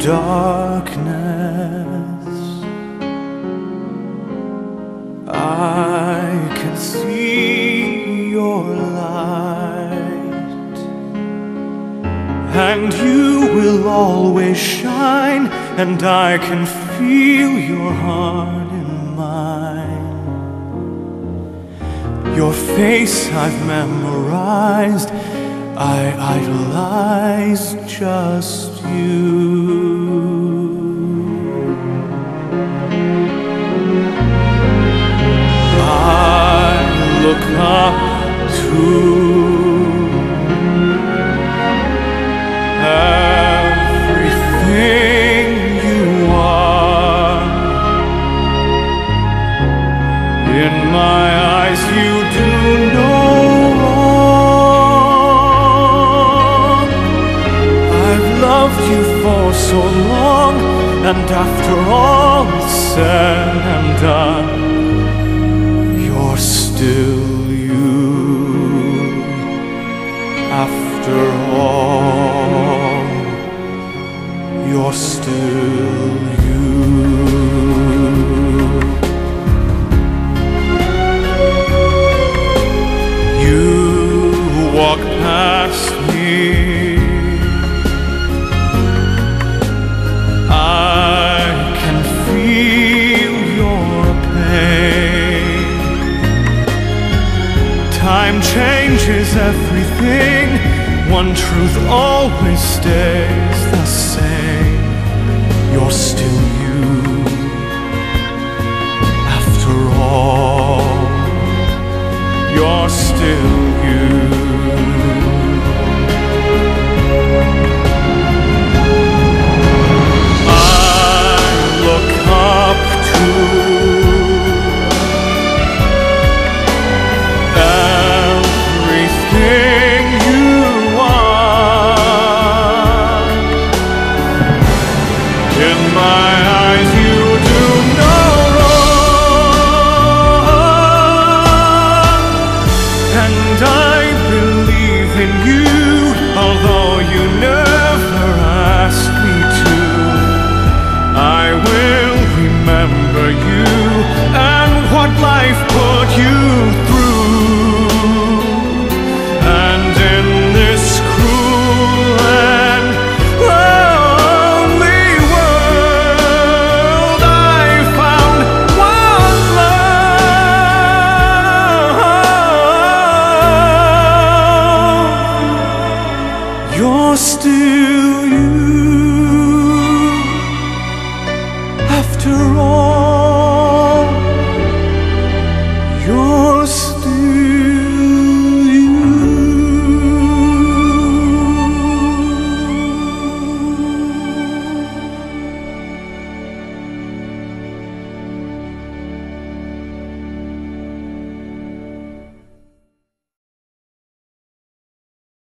darkness, I can see your light, and you will always shine, and I can feel your heart in mine. Your face I've memorized, I idolize just you. I look up to everything you are. In my eyes you do no wrong. I've loved you for so long, and after all is said and done, you're still you. After all, you're still you. You walk past me, I can feel your pain. Time changes everything, one truth always stays the same. You're still you. After all, you're still you. I look up to everything you are. In my eyes you do no wrong, and I believe in you, although you never asked me to. I will remember you and what life put you through. And in this cruel and lonely world, I found one love. You're still